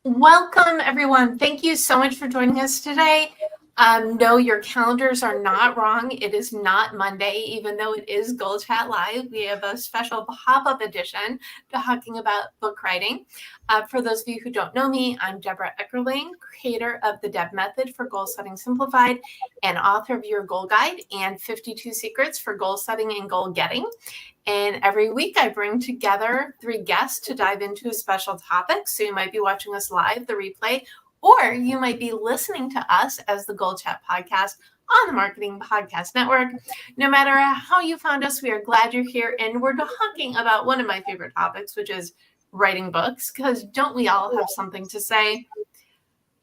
Welcome, everyone. Thank you so much for joining us today. No, your calendars are not wrong. It is not Monday, even though it is GoalChat Live. We have a special pop-up edition talking about book writing. For those of you who don't know me, I'm Debra Eckerling, creator of the Deb Method for Goal Setting Simplified and author of Your Goal Guide and 52 Secrets for Goal Setting and Goal Getting. And every week I bring together 3 guests to dive into a special topic. So you might be watching us live, the replay, or you might be listening to us as the GoalChat podcast on the Marketing Podcast Network. No matter how you found us, we are glad you're here. And we're talking about one of my favorite topics, which is writing books, because don't we all have something to say?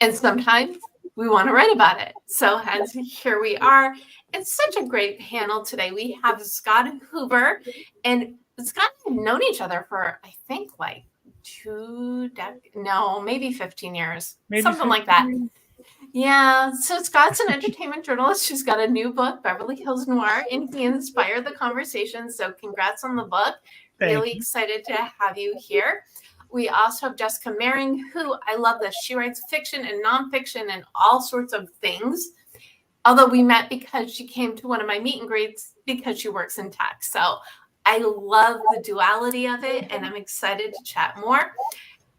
And sometimes we want to write about it. So hence, here we are. It's such a great panel today. We have Scott Huver, and Scott and I have known each other for, I think, like maybe 15 years, something like that. Yeah. So Scott's an entertainment journalist who's got a new book, Beverly Hills Noir, and he inspired the conversation. So congrats on the book. Really excited to have you here. We also have Jessica Mehring, who I love this. She writes fiction and nonfiction and all sorts of things. Although we met because she came to one of my meet and greets because she works in tech. So I love the duality of it, and I'm excited to chat more.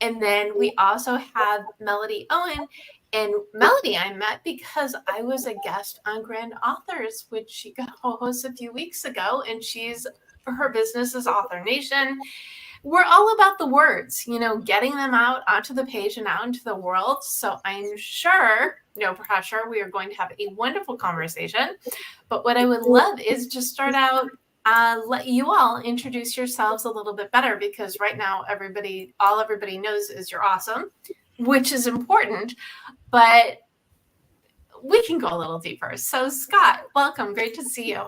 And then we also have Melody Owen. And Melody I met because I was a guest on Grand Authors, which she co-hosted a few weeks ago. And her business is Author Nation. We're all about the words, getting them out onto the page and out into the world. So I'm sure, no pressure, we are going to have a wonderful conversation. But what I would love is to start out, let you all introduce yourselves a little bit better, because right now all everybody knows is you're awesome, which is important, but we can go a little deeper. So Scott, welcome. Great to see you.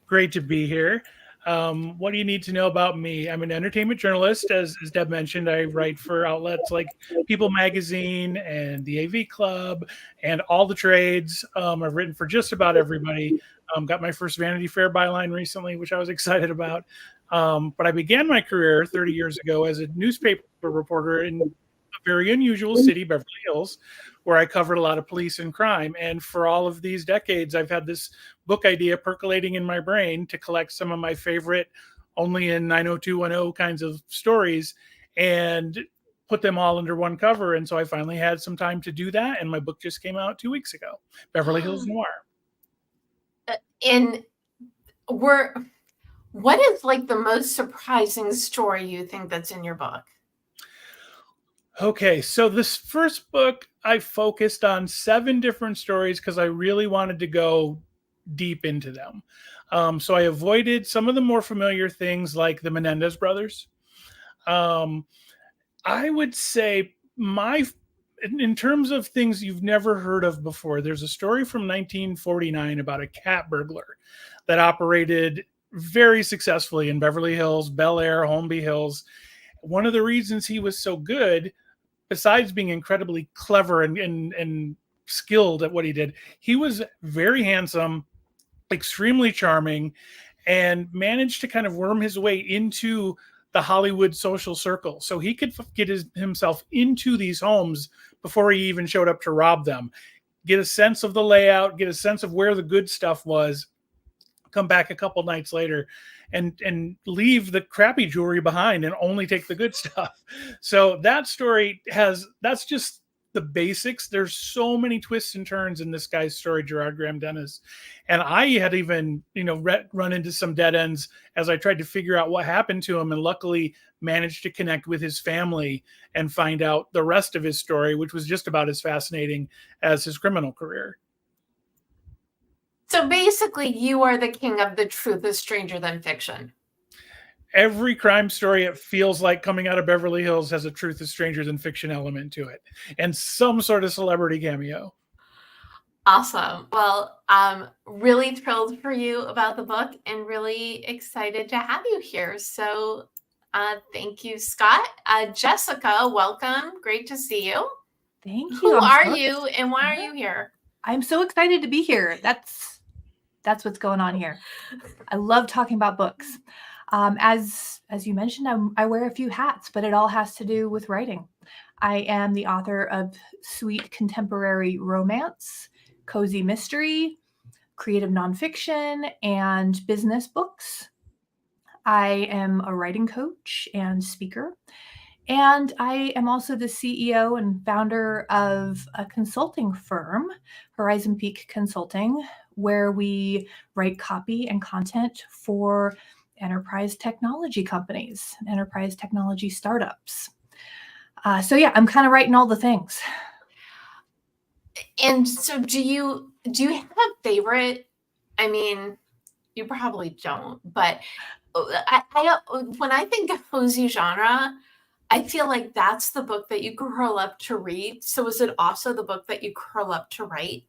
Great to be here. What do you need to know about me? I'm an entertainment journalist. As Deb mentioned, I write for outlets like People Magazine and the AV Club and all the trades. I've written for just about everybody. Got my first Vanity Fair byline recently, which I was excited about. But I began my career 30 years ago as a newspaper reporter in a very unusual city, Beverly Hills, where I covered a lot of police and crime. And for all of these decades, I've had this book idea percolating in my brain to collect some of my favorite only in 90210 kinds of stories and put them all under one cover. And so I finally had some time to do that. And my book just came out 2 weeks ago, Beverly Hills Noir. What is like the most surprising story you think that's in your book? Okay, so this first book, I focused on 7 different stories because I really wanted to go deep into them. So I avoided some of the more familiar things like the Menendez brothers. I would say in terms of things you've never heard of before, there's a story from 1949 about a cat burglar that operated very successfully in Beverly Hills, Bel Air, Holmby Hills. One of the reasons he was so good, besides being incredibly clever and skilled at what he did, he was very handsome, extremely charming, and managed to kind of worm his way into the Hollywood social circle. So he could get himself into these homes before he even showed up to rob them, get a sense of the layout, get a sense of where the good stuff was, come back a couple nights later and leave the crappy jewelry behind and only take the good stuff. So that story that's just the basics. There's so many twists and turns in this guy's story, Gerard Graham Dennis. And I had even, run into some dead ends as I tried to figure out what happened to him, and luckily managed to connect with his family and find out the rest of his story, which was just about as fascinating as his criminal career. So basically, you are the king of the truth is stranger than fiction. Every crime story, it feels like coming out of Beverly Hills, has a truth is stranger than fiction element to it and some sort of celebrity cameo. Awesome. Well, I'm really thrilled for you about the book and really excited to have you here. So thank you, Scott. Jessica, welcome. Great to see you. Thank you. Who are you and why are you here? I'm so excited to be here. That's what's going on here. I love talking about books. As you mentioned, I wear a few hats, but it all has to do with writing. I am the author of sweet contemporary romance, cozy mystery, creative nonfiction, and business books. I am a writing coach and speaker. And I am also the CEO and founder of a consulting firm, Horizon Peak Consulting, where we write copy and content for enterprise technology companies, enterprise technology startups. So yeah, I'm kind of writing all the things. And so do you have a favorite? I mean, you probably don't, but when I think of cozy genre, I feel like that's the book that you curl up to read. So is it also the book that you curl up to write?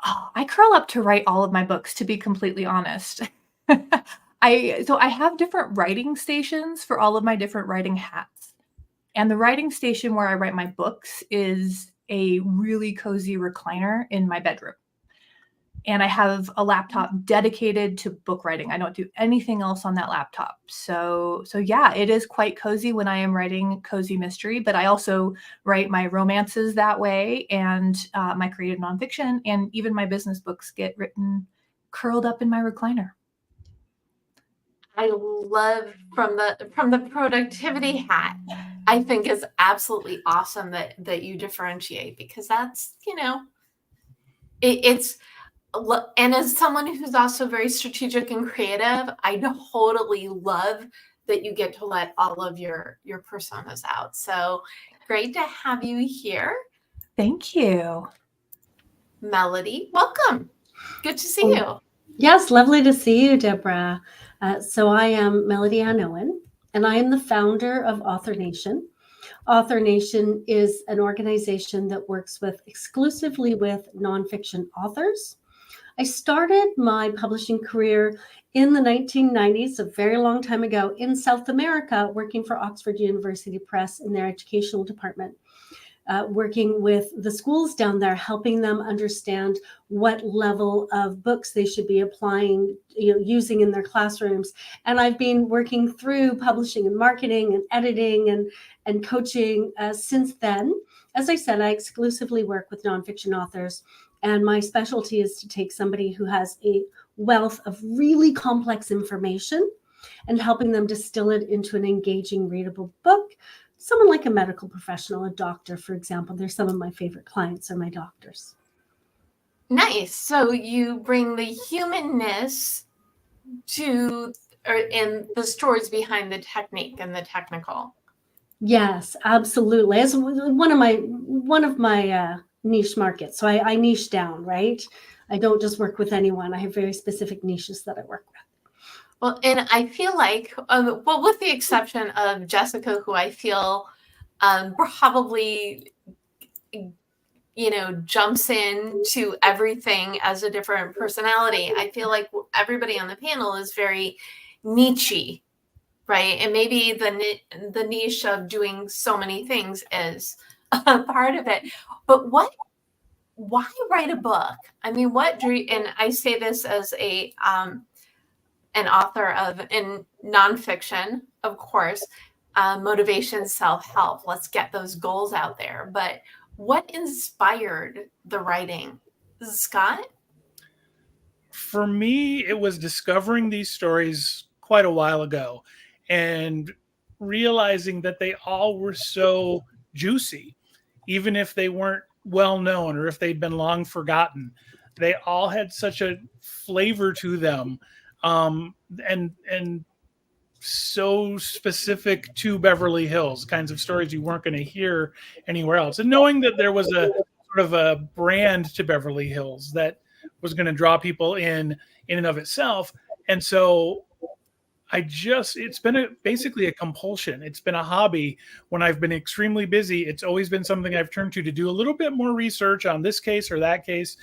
Oh, I curl up to write all of my books, to be completely honest. I have different writing stations for all of my different writing hats. And the writing station where I write my books is a really cozy recliner in my bedroom. And I have a laptop dedicated to book writing. I don't do anything else on that laptop. So yeah, it is quite cozy when I am writing cozy mystery, but I also write my romances that way, and my creative nonfiction, and even my business books get written curled up in my recliner. I love from the productivity hat. I think is absolutely awesome that you differentiate, because that's, it's, and as someone who's also very strategic and creative, I totally love that you get to let all of your personas out. So great to have you here. Thank you. Melody, welcome. Good to see you. Yes, lovely to see you, Debra. So I am Melody Owen, and I am the founder of Author Nation. Author Nation is an organization that works exclusively with nonfiction authors. I started my publishing career in the 1990s, a very long time ago, in South America, working for Oxford University Press in their educational department. Working with the schools down there, helping them understand what level of books they should be applying, using in their classrooms. And I've been working through publishing and marketing and editing and coaching since then. As I said, I exclusively work with nonfiction authors, and my specialty is to take somebody who has a wealth of really complex information and helping them distill it into an engaging, readable book. Someone like a medical professional, a doctor, for example. They're some of my favorite clients are my doctors. Nice. So you bring the humanness and the stories behind the technique and the technical. Yes, absolutely. As one of my niche markets. So I niche down, right? I don't just work with anyone. I have very specific niches that I work with. Well, and I feel like, with the exception of Jessica, who I feel probably, jumps into everything as a different personality, I feel like everybody on the panel is very niche-y, right? And maybe the niche of doing so many things is a part of it. But why write a book? I mean, and I say this as an author in nonfiction, of course, motivation, self-help. Let's get those goals out there. But what inspired the writing? Scott? For me, it was discovering these stories quite a while ago and realizing that they all were so juicy, even if they weren't well known or if they'd been long forgotten. They all had such a flavor to them. And so specific to Beverly Hills, kinds of stories you weren't going to hear anywhere else. And knowing that there was a sort of a brand to Beverly Hills that was going to draw people in and of itself. And so it's been basically a compulsion. It's been a hobby. When I've been extremely busy, it's always been something I've turned to do a little bit more research on this case or that case,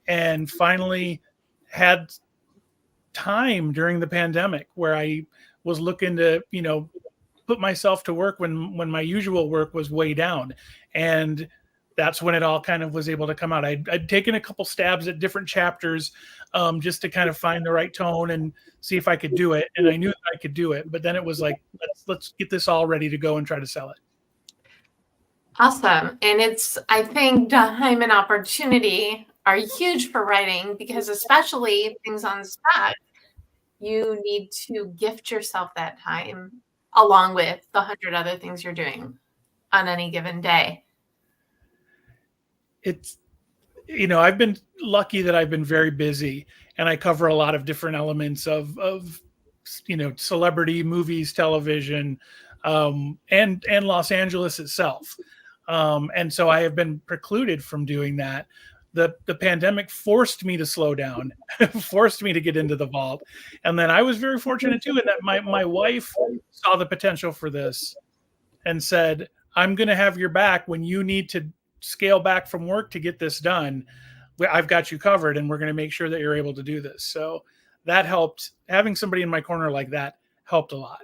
and finally had time during the pandemic where I was looking to, put myself to work when my usual work was way down, and that's when it all kind of was able to come out. I'd taken a couple stabs at different chapters just to kind of find the right tone and see if I could do it. And I knew that I could do it, but then it was like, let's get this all ready to go and try to sell it. Awesome. And I think time and opportunity are huge for writing, because especially things on spec, you need to gift yourself that time along with the 100 other things you're doing on any given day. It's, I've been lucky that I've been very busy, and I cover a lot of different elements of celebrity movies, television, and Los Angeles itself. And so I have been precluded from doing that. The pandemic forced me to slow down, forced me to get into the vault. And then I was very fortunate too, in that my wife saw the potential for this and said, I'm going to have your back when you need to scale back from work to get this done. I've got you covered, and we're going to make sure that you're able to do this. So that helped. Having somebody in my corner like that helped a lot.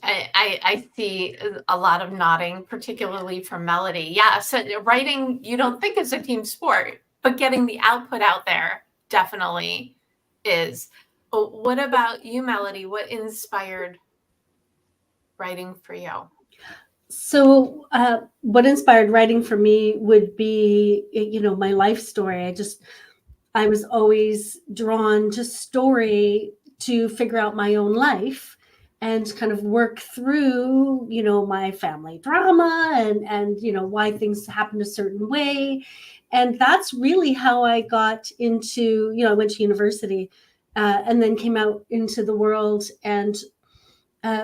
I see a lot of nodding, particularly from Melody. Yeah, so writing, you don't think is a team sport, but getting the output out there definitely is. What about you, Melody? What inspired writing for you? So what inspired writing for me would be, my life story. I was always drawn to story to figure out my own life and kind of work through, my family drama and why things happened a certain way. And that's really how I got into, I went to university and then came out into the world and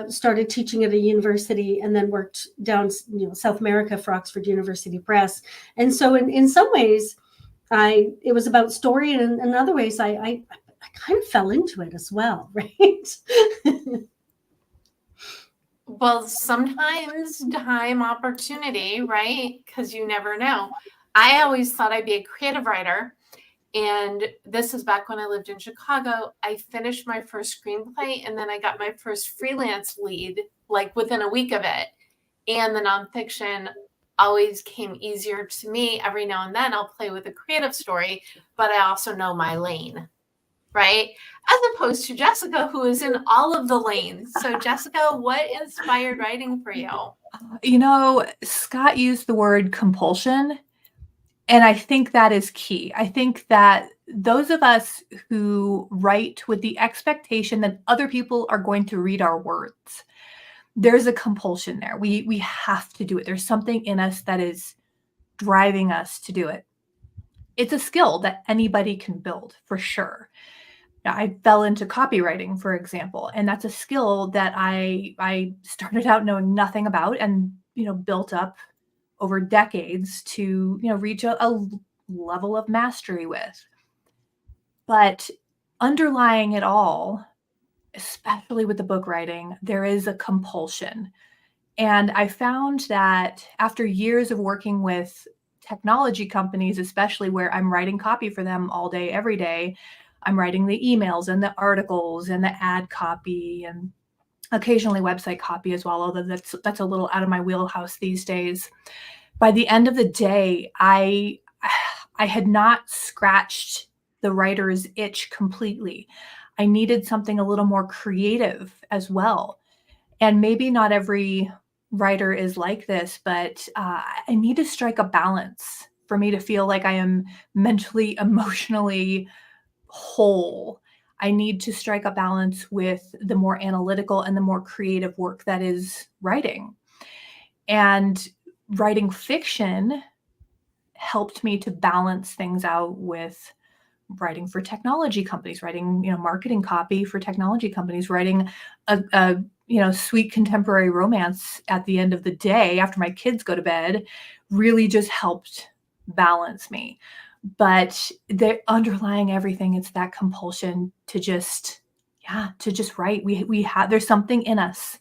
started teaching at a university, and then worked down, South America for Oxford University Press. And so in some ways, it was about story, and in other ways, I kind of fell into it as well, right? Well, sometimes time, opportunity, right? Because you never know. I always thought I'd be a creative writer. And this is back when I lived in Chicago. I finished my first screenplay, and then I got my first freelance lead, like within a week of it. And the nonfiction always came easier to me. Every now and then I'll play with a creative story, but I also know my lane, right? As opposed to Jessica, who is in all of the lanes. So Jessica, what inspired writing for you? Scott used the word compulsion. And I think that is key. I think that those of us who write with the expectation that other people are going to read our words, there's a compulsion there. We have to do it. There's something in us that is driving us to do it. It's a skill that anybody can build, for sure. Now, I fell into copywriting, for example, and that's a skill that I started out knowing nothing about, and built up over decades to reach a level of mastery with. But underlying it all, especially with the book writing, there is a compulsion. And I found that after years of working with technology companies, especially where I'm writing copy for them all day, every day, I'm writing the emails and the articles and the ad copy and occasionally website copy as well, although that's a little out of my wheelhouse these days. By the end of the day, I had not scratched the writer's itch completely. I needed something a little more creative as well. And maybe not every writer is like this, but I need to strike a balance for me to feel like I am mentally, emotionally whole. I need to strike a balance with the more analytical and the more creative work that is writing. And writing fiction helped me to balance things out with writing for technology companies, writing, marketing copy for technology companies, writing a sweet contemporary romance at the end of the day after my kids go to bed really just helped balance me. But the underlying everything, it's that compulsion to just write. There's something in us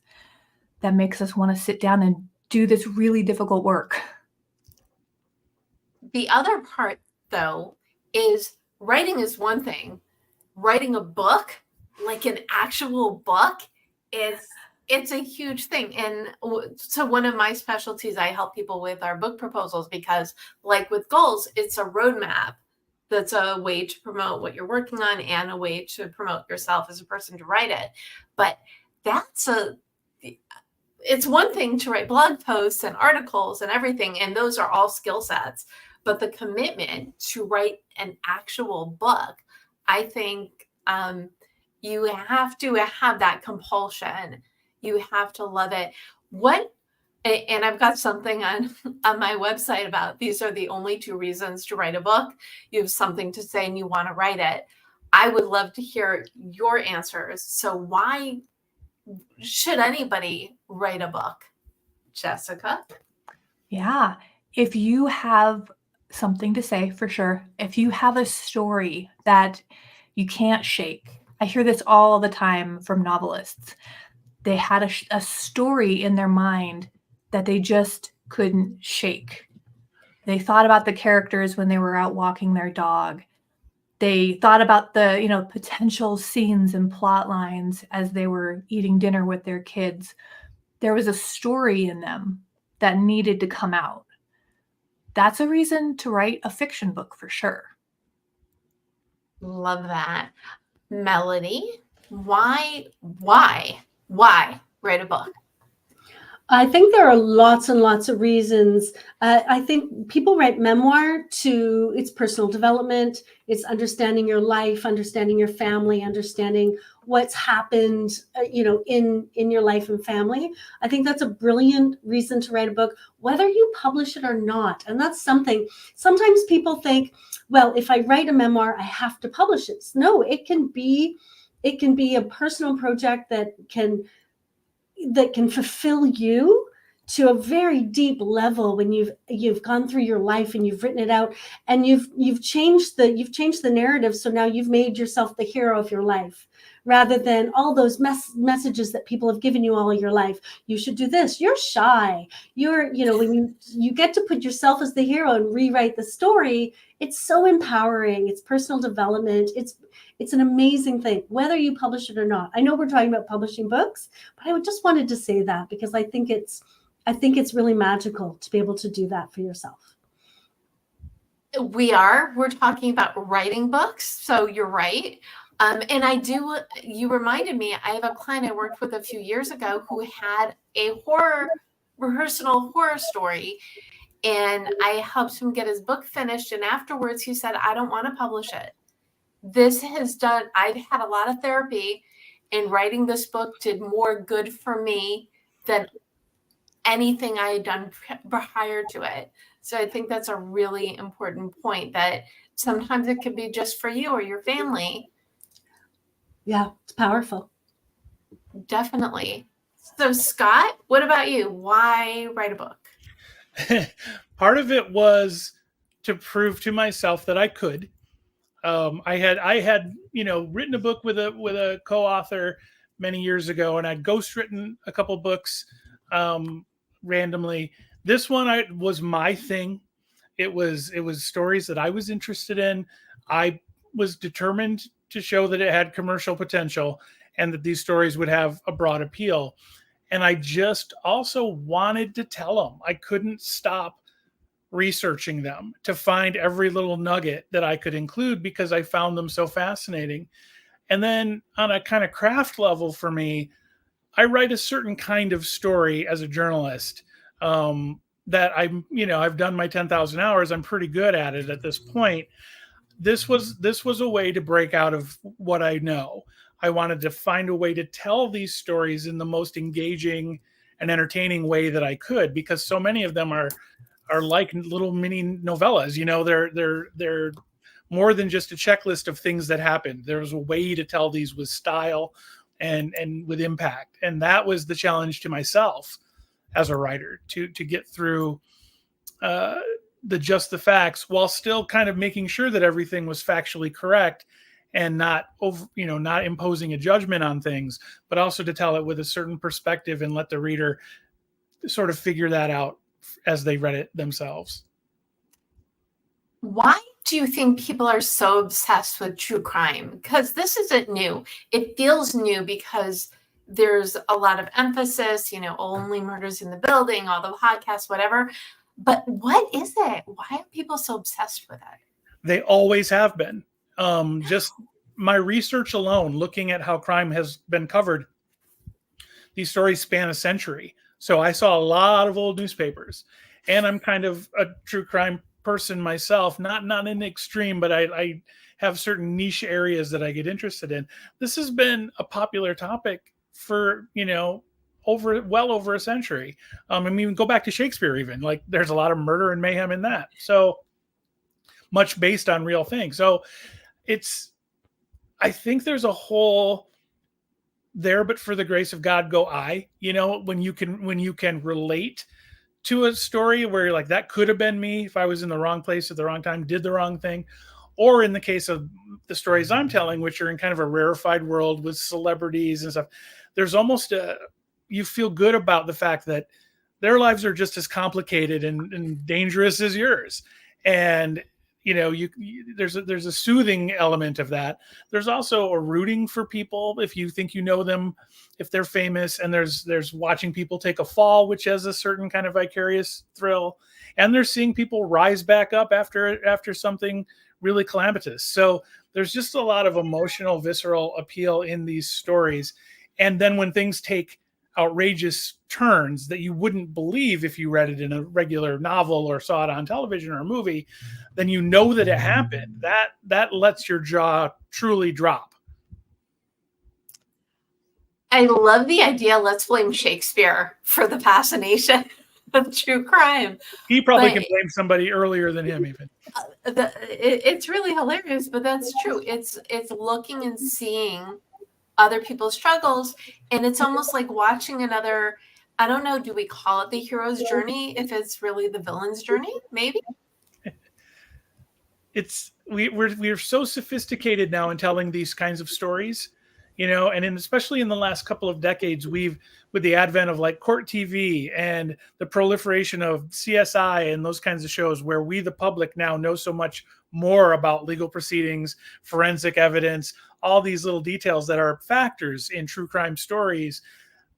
that makes us want to sit down and do this really difficult work. The other part, though, is writing is one thing. Writing a book, like an actual book, is it's a huge thing. And so one of my specialties I help people with are book proposals, because like with goals, it's a roadmap that's a way to promote what you're working on and a way to promote yourself as a person to write it. But it's one thing to write blog posts and articles and everything, and those are all skill sets. But the commitment to write an actual book, I think you have to have that compulsion. You have to love it. And I've got something on my website about these are the only 2 reasons to write a book. You have something to say and you want to write it. I would love to hear your answers. So why should anybody write a book? Jessica? Yeah. If you have something to say, for sure. If you have a story that you can't shake, I hear this all the time from novelists. They had a story in their mind that they just couldn't shake. They thought about the characters when they were out walking their dog. They thought about the, potential scenes and plot lines as they were eating dinner with their kids. There was a story in them that needed to come out. That's a reason to write a fiction book for sure. Love that. Melody, why write a book? I think there are lots and lots of reasons. I think people write memoir to its personal development. It's understanding your life, understanding your family, understanding what's happened, in your life and family. I think that's a brilliant reason to write a book, whether you publish it or not. And that's something, sometimes people think, well, if I write a memoir, I have to publish it. No, it can be a personal project that can fulfill you to a very deep level when you've gone through your life and you've written it out and you've changed the narrative. So now you've made yourself the hero of your life, rather than all those messages that people have given you all your life. You should do this. You're shy. When you get to put yourself as the hero and rewrite the story, it's so empowering. It's personal development. It's an amazing thing, whether you publish it or not. I know we're talking about publishing books, but I just wanted to say that because I think it's really magical to be able to do that for yourself. We're talking about writing books. So you're right. And you reminded me, I have a client I worked with a few years ago who had a personal horror story, and I helped him get his book finished. And afterwards he said, I don't want to publish it. I've had a lot of therapy, and writing this book did more good for me than anything I had done prior to it. So I think that's a really important point, that sometimes it could be just for you or your family. Yeah, it's powerful. Definitely. So Scott, what about you? Why write a book? Part of it was to prove to myself that I could. I had written a book with a co-author many years ago, and I'd ghostwritten a couple books randomly. This one was my thing. It was stories that I was interested in. I was determined to show that it had commercial potential and that these stories would have a broad appeal. And I just also wanted to tell them. I couldn't stop researching them to find every little nugget that I could include because I found them so fascinating. And then on a kind of craft level for me, I write a certain kind of story as a journalist that I've done my 10,000 hours. I'm pretty good at it at this point. This was a way to break out of what I know. I wanted to find a way to tell these stories in the most engaging and entertaining way that I could, because so many of them are like little mini novellas. They're more than just a checklist of things that happened. There was a way to tell these with style and with impact. And that was the challenge to myself as a writer, to get through the facts while still kind of making sure that everything was factually correct and not imposing a judgment on things, but also to tell it with a certain perspective and let the reader sort of figure that out as they read it themselves. Why do you think people are so obsessed with true crime? Because this isn't new. It feels new because there's a lot of emphasis, only murders in the building, all the podcasts, whatever. But what is it? Why are people so obsessed with it? They always have been. Just my research alone, looking at how crime has been covered, these stories span a century. So I saw a lot of old newspapers, and I'm kind of a true crime person myself, not in the extreme, but I have certain niche areas that I get interested in. This has been a popular topic for, well over a century. I mean, go back to Shakespeare, even, like, there's a lot of murder and mayhem in that. So much based on real things. So I think there's a whole there, but for the grace of God go I, when you can relate to a story where you're like, that could have been me if I was in the wrong place at the wrong time, did the wrong thing. Or in the case of the stories I'm telling, which are in kind of a rarefied world with celebrities and stuff, there's almost you feel good about the fact that their lives are just as complicated and dangerous as yours. And there's a soothing element of that. There's also a rooting for people if you think you know them, if they're famous, and there's watching people take a fall, which has a certain kind of vicarious thrill, and there's seeing people rise back up after something really calamitous. So there's just a lot of emotional, visceral appeal in these stories. And then when things take outrageous turns that you wouldn't believe if you read it in a regular novel or saw it on television or a movie, then you know that it happened. That lets your jaw truly drop. I love the idea. Let's blame Shakespeare for the fascination of true crime. He probably can blame somebody earlier than him even. It's really hilarious, but that's true. It's looking and seeing other people's struggles, and it's almost like watching another, I don't know, do we call it the hero's journey if it's really the villain's journey? Maybe. We're so sophisticated now in telling these kinds of stories, and especially in the last couple of decades, with the advent of like court TV and the proliferation of CSI and those kinds of shows where we, the public, now know so much more about legal proceedings, forensic evidence, all these little details that are factors in true crime stories.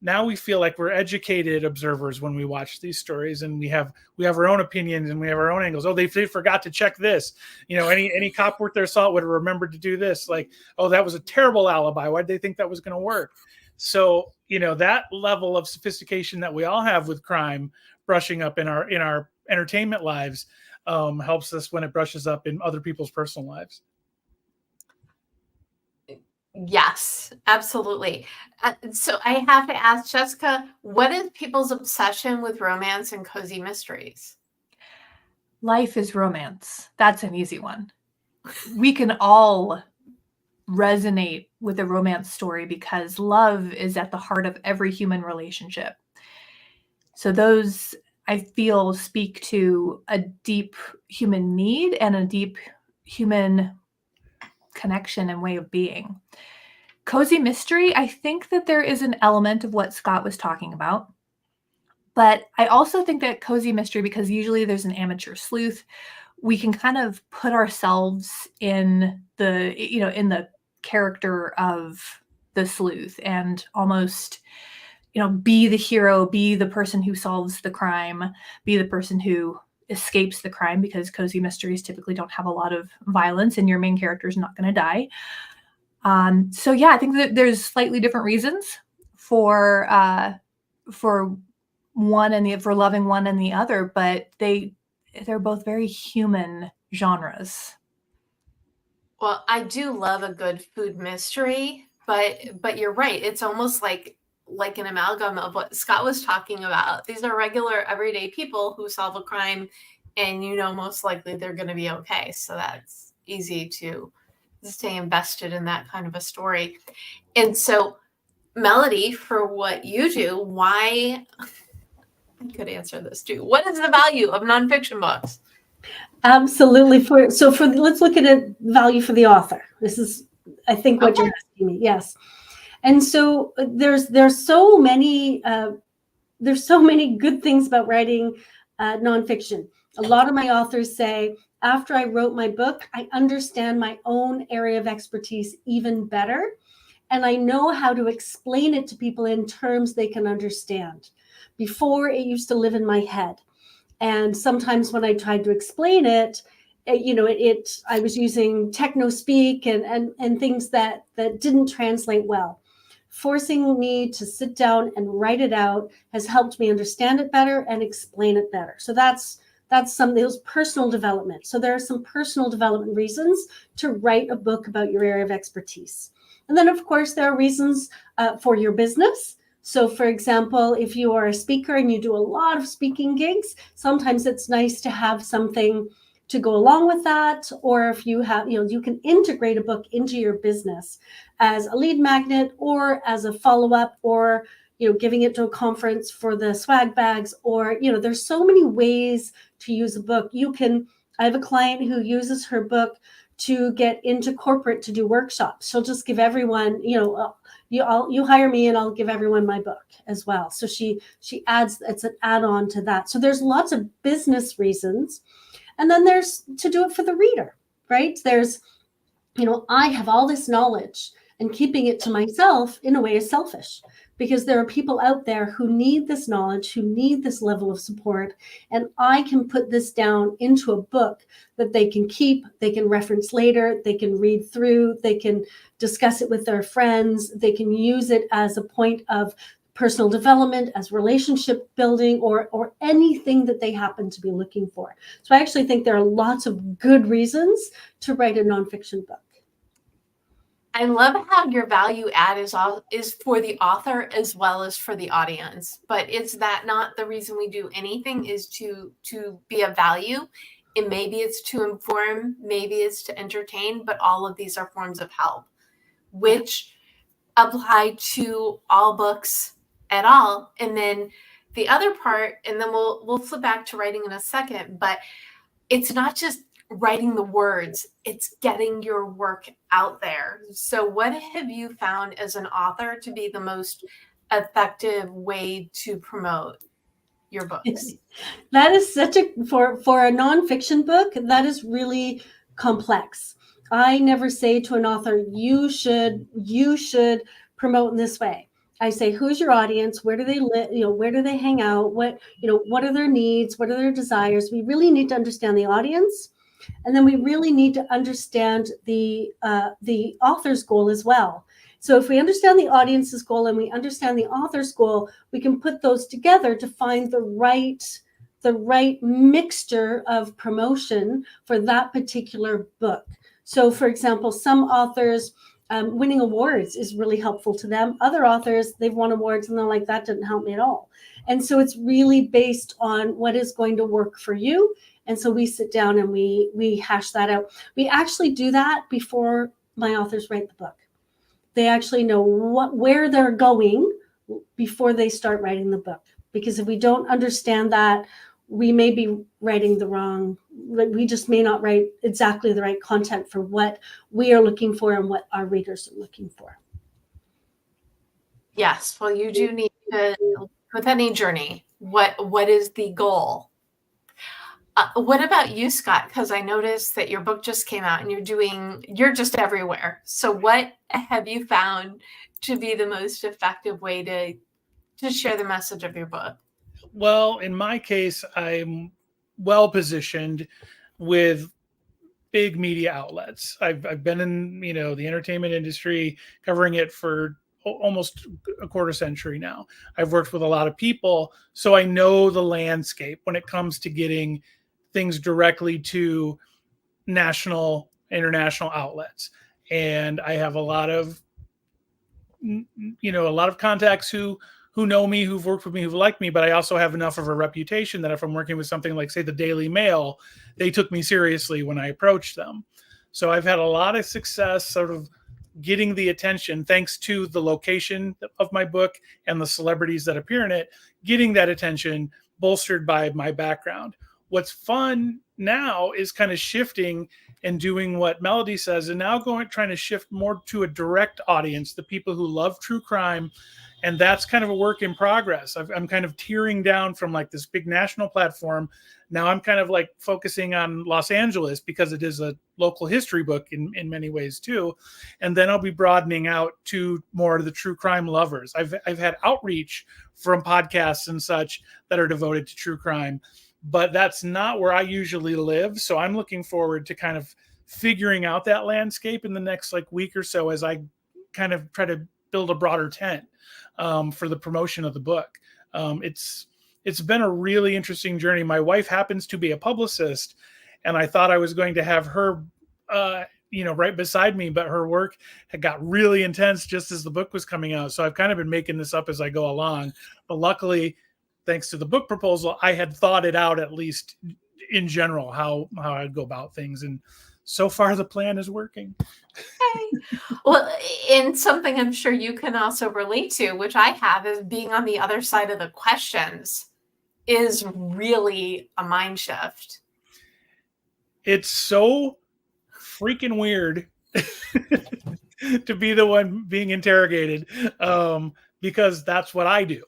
Now we feel like we're educated observers when we watch these stories, and we have our own opinions and we have our own angles. Oh, they forgot to check this. Any cop worth their salt would have remembered to do this. Like, oh, that was a terrible alibi. Why'd they think that was going to work? So, that level of sophistication that we all have with crime brushing up in our entertainment lives helps us when it brushes up in other people's personal lives. Yes, absolutely. So I have to ask Jessica, what is people's obsession with romance and cozy mysteries? Life is romance. That's an easy one. We can all resonate with a romance story because love is at the heart of every human relationship. So those, I feel, speak to a deep human need and a deep human connection and way of being. Cozy mystery, I think that there is an element of what Scott was talking about. But I also think that cozy mystery, because usually there's an amateur sleuth, we can kind of put ourselves in the character of the sleuth and almost, be the hero, be the person who solves the crime, be the person who escapes the crime, because cozy mysteries typically don't have a lot of violence and your main character is not going to die. So yeah, I think that there's slightly different reasons for one and for loving one and the other, but they're both very human genres. Well, I do love a good food mystery, but you're right. It's almost like an amalgam of what Scott was talking about. These are regular, everyday people who solve a crime, and most likely they're going to be okay. So that's easy to stay invested in that kind of a story. And so, Melody, for what you do, why? I could answer this too. What is the value of nonfiction books? Absolutely. Let's look at a value for the author. This is, I think, what you're asking me. Yes. And so there's so many good things about writing nonfiction. A lot of my authors say, after I wrote my book, I understand my own area of expertise even better. and I know how to explain it to people in terms they can understand. Before, it used to live in my head. And sometimes when I tried to explain it, I was using techno speak and things that didn't translate well. Forcing me to sit down and write it out has helped me understand it better and explain it better. So that's some of those personal development. So there are some personal development reasons to write a book about your area of expertise. And then, of course, there are reasons for your business. So, for example, if you are a speaker and you do a lot of speaking gigs, sometimes it's nice to have something to go along with that. Or if you have, you can integrate a book into your business as a lead magnet or as a follow-up, or giving it to a conference for the swag bags, or there's so many ways to use a book. I have a client who uses her book to get into corporate to do workshops. She'll just give everyone, you hire me and I'll give everyone my book as well. So she adds, it's an add-on to that. So there's lots of business reasons. And then there's to do it for the reader, right? There's, I have all this knowledge, and keeping it to myself in a way is selfish, because there are people out there who need this knowledge, who need this level of support. And I can put this down into a book that they can keep, they can reference later, they can read through, they can discuss it with their friends, they can use it as a point of personal development, as relationship building, or anything that they happen to be looking for. So I actually think there are lots of good reasons to write a nonfiction book. I love how your value add is for the author as well as for the audience. But is that not the reason we do anything, is to be of value? And maybe it's to inform, maybe it's to entertain, but all of these are forms of help, which apply to all books at all. And then the other part, and then we'll flip back to writing in a second, but it's not just writing the words, it's getting your work out there. So what have you found as an author to be the most effective way to promote your books? That is for a nonfiction book, that is really complex. I never say to an author, you should promote in this way. I say, who's your audience? Where do they live? Where do they hang out? What are their needs? What are their desires? We really need to understand the audience. And then we really need to understand the author's goal as well. So if we understand the audience's goal and we understand the author's goal, we can put those together to find the right mixture of promotion for that particular book. So, for example, some authors, winning awards is really helpful to them. Other authors, they've won awards and they're like, that didn't help me at all. And so it's really based on what is going to work for you. And so we sit down and we hash that out. We actually do that before my authors write the book. They actually know where they're going before they start writing the book. Because if we don't understand that, we may be writing we just may not write exactly the right content for what we are looking for and what our readers are looking for. Yes, well, you do need to, with any journey, what is the goal? What about you, Scott? Because I noticed that your book just came out and you're just everywhere. So what have you found to be the most effective way to share the message of your book? Well, in my case, I'm well positioned with big media outlets. I've been in, the entertainment industry, covering it for almost a quarter century now. I've worked with a lot of people, so I know the landscape when it comes to getting things directly to national, international outlets. And I have a lot of contacts who know me, who've worked with me, who've liked me, but I also have enough of a reputation that if I'm working with something like, say, the Daily Mail, they took me seriously when I approached them. So I've had a lot of success sort of getting the attention, thanks to the location of my book and the celebrities that appear in it, getting that attention bolstered by my background. What's fun now is kind of shifting and doing what Melody says, and now trying to shift more to a direct audience, the people who love true crime. And that's kind of a work in progress. I'm kind of tearing down from like this big national platform. Now I'm kind of like focusing on Los Angeles because it is a local history book in many ways too. And then I'll be broadening out to more of the true crime lovers. I've had outreach from podcasts and such that are devoted to true crime, but that's not where I usually live. So I'm looking forward to kind of figuring out that landscape in the next like week or so as I kind of try to build a broader tent for the promotion of the book. It's been a really interesting journey. My wife happens to be a publicist, and I thought I was going to have her, right beside me, but her work had got really intense just as the book was coming out. So I've kind of been making this up as I go along. But luckily, thanks to the book proposal, I had thought it out, at least in general, how I'd go about things. And so far the plan is working. Okay. Well, and something I'm sure you can also relate to, which I have, is being on the other side of the questions is really a mind shift. It's so freaking weird to be the one being interrogated, because that's what I do.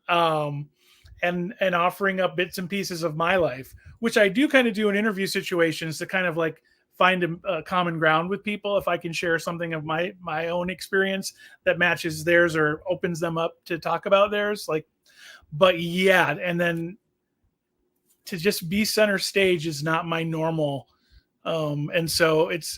And offering up bits and pieces of my life, which I do kind of do in interview situations to kind of like find a common ground with people. If I can share something of my own experience that matches theirs or opens them up to talk about theirs, but yeah, and then to just be center stage is not my normal. And so it's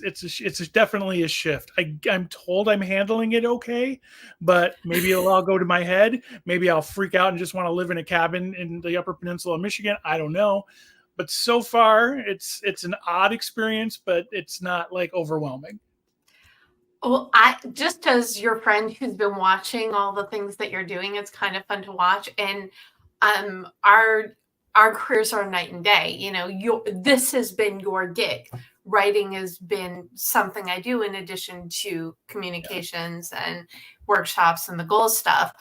definitely a shift. I'm told I'm handling it okay, but maybe it'll all go to my head. Maybe I'll freak out and just want to live in a cabin in the Upper Peninsula of Michigan. I don't know. But so far, it's an odd experience, but it's not like overwhelming. Well, just as your friend who's been watching all the things that you're doing, it's kind of fun to watch. And our careers are night and day. This has been your gig. Writing has been something I do in addition to communications and workshops and the goals stuff.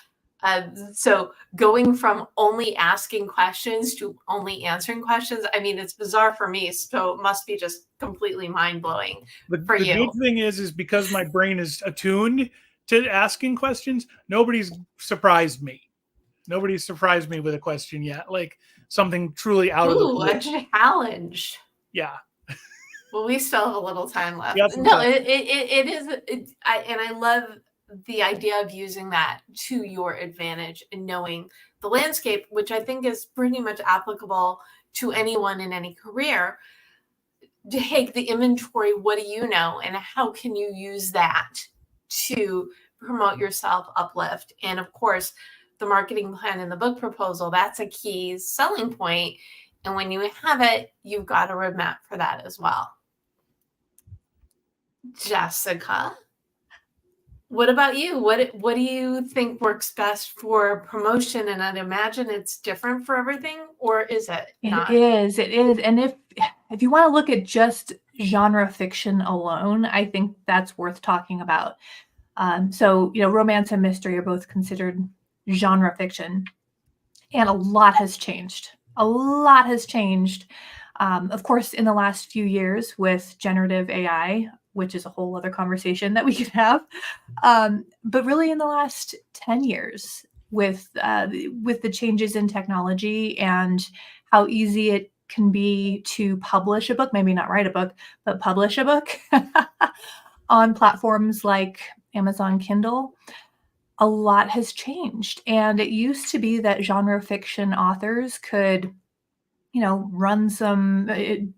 So going from only asking questions to only answering questions, I mean, it's bizarre for me. So it must be just completely mind blowing for you. The good thing is because my brain is attuned to asking questions, nobody's surprised me. Nobody's surprised me with a question yet, like something truly out of the blue. A challenge. Yeah. Well, we still have a little time left. Yes, No, it is. And I love the idea of using that to your advantage and knowing the landscape, which I think is pretty much applicable to anyone in any career. To take the inventory, what do you know, and how can you use that to promote yourself, uplift, and of course, the marketing plan and the book proposal, that's a key selling point. And when you have it, you've got a roadmap for that as well. Jessica, what about you? What do you think works best for promotion? And I'd imagine it's different for everything, or is it not? It is. And if you want to look at just genre fiction alone, I think that's worth talking about. So, romance and mystery are both considered genre fiction, and a lot has changed. Of course, in the last few years with generative AI, which is a whole other conversation that we could have. But really in the last 10 years with the changes in technology and how easy it can be to publish a book, maybe not write a book, but publish a book on platforms like Amazon Kindle, a lot has changed. And it used to be that genre fiction authors could run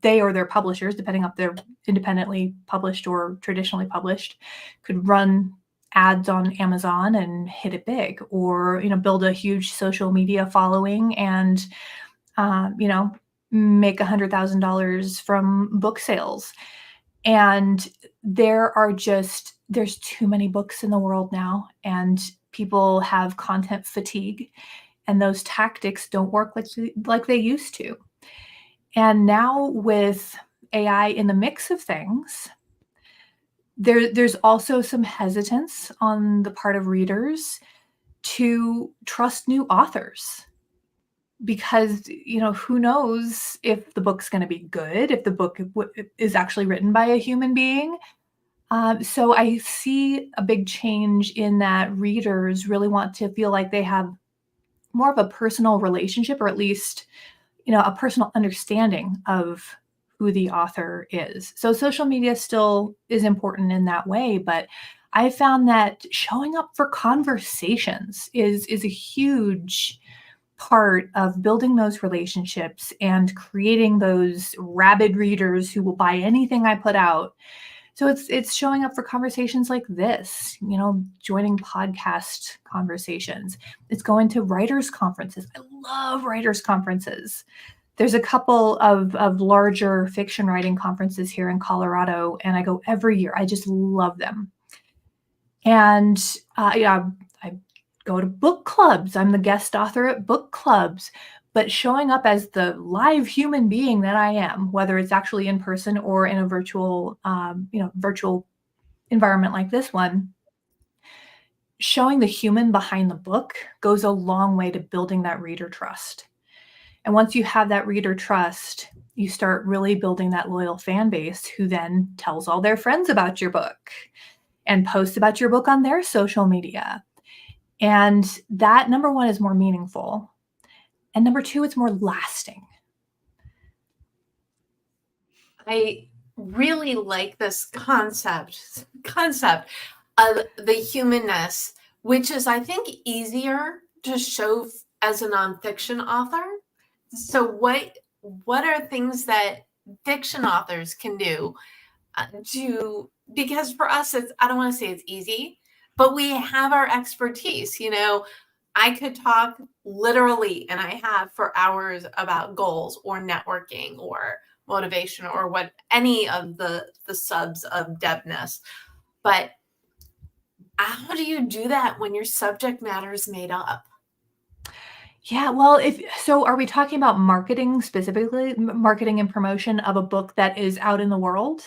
they or their publishers, depending if they're independently published or traditionally published, could run ads on Amazon and hit it big, or, build a huge social media following and, make $100,000 from book sales. And there's too many books in the world now, and people have content fatigue. And those tactics don't work like they used to. And now with AI in the mix of things, there's also some hesitance on the part of readers to trust new authors. because, who knows if the book's going to be good, if the book is actually written by a human being. So I see a big change in that readers really want to feel like they have more of a personal relationship, or at least, a personal understanding of who the author is. So social media still is important in that way, but I found that showing up for conversations is a huge part of building those relationships and creating those rabid readers who will buy anything I put out. So it's showing up for conversations like this, joining podcast conversations. It's going to writers' conferences. I love writers' conferences. There's a couple of larger fiction writing conferences here in Colorado, and I go every year. I just love them. And I go to book clubs. I'm the guest author at book clubs. But showing up as the live human being that I am, whether it's actually in person or in a virtual environment like this one, showing the human behind the book goes a long way to building that reader trust. And once you have that reader trust, you start really building that loyal fan base who then tells all their friends about your book and posts about your book on their social media. And that, number one, is more meaningful. And number two, it's more lasting. I really like this concept of the humanness, which is, I think, easier to show as a nonfiction author. So what are things that fiction authors can do because for us, I don't want to say it's easy, but we have our expertise. I could talk literally, and I have, for hours about goals or networking or motivation or what any of the subs of Debness. But how do you do that when your subject matter is made up? Yeah, well, are we talking about marketing specifically, marketing and promotion of a book that is out in the world?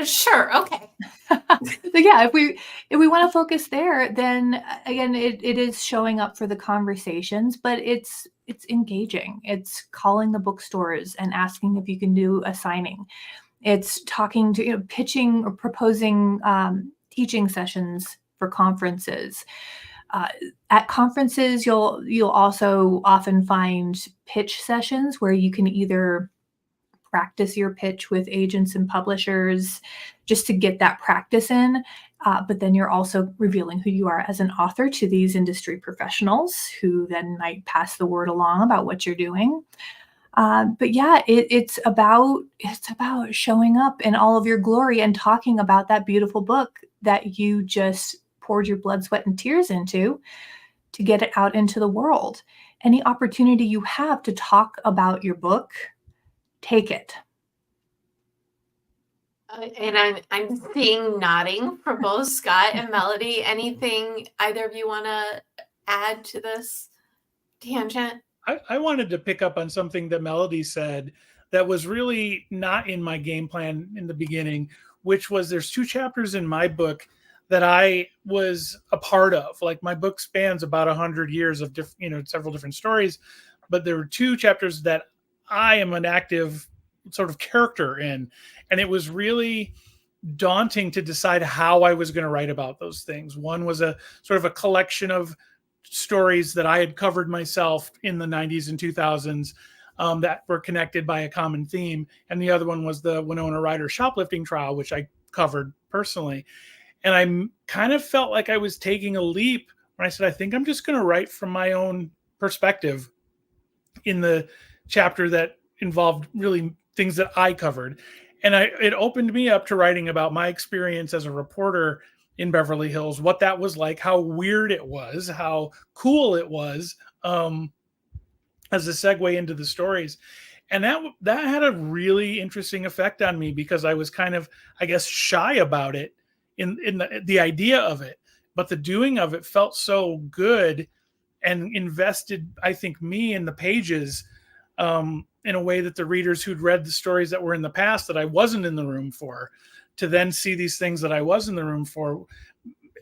Sure. Okay. So yeah, if we want to focus there, then again, it is showing up for the conversations, but it's engaging. It's calling the bookstores and asking if you can do a signing. It's talking to, pitching or proposing teaching sessions for conferences. At conferences, you'll also often find pitch sessions where you can either practice your pitch with agents and publishers just to get that practice in. But then you're also revealing who you are as an author to these industry professionals who then might pass the word along about what you're doing. But yeah, it's about showing up in all of your glory and talking about that beautiful book that you just poured your blood, sweat, and tears into to get it out into the world. Any opportunity you have to talk about your book, take it. And I'm seeing nodding for both Scott and Melody. Anything either of you want to add to this tangent? I wanted to pick up on something that Melody said that was really not in my game plan in the beginning, which was there's 2 chapters in my book that I was a part of. Like, my book spans about 100 years of several different stories, but there were 2 chapters that I am an active sort of character in. And it was really daunting to decide how I was going to write about those things. One was a sort of a collection of stories that I had covered myself in the 90s and 2000s that were connected by a common theme. And the other one was the Winona Ryder shoplifting trial, which I covered personally. And I kind of felt like I was taking a leap when I said, I think I'm just going to write from my own perspective in the chapter that involved really things that I covered. And it opened me up to writing about my experience as a reporter in Beverly Hills, what that was like, how weird it was, how cool it was, as a segue into the stories. And that had a really interesting effect on me because I was kind of, I guess, shy about it in the idea of it. But the doing of it felt so good and invested, I think, me in the pages in a way that the readers who'd read the stories that were in the past that I wasn't in the room for, to then see these things that I was in the room for,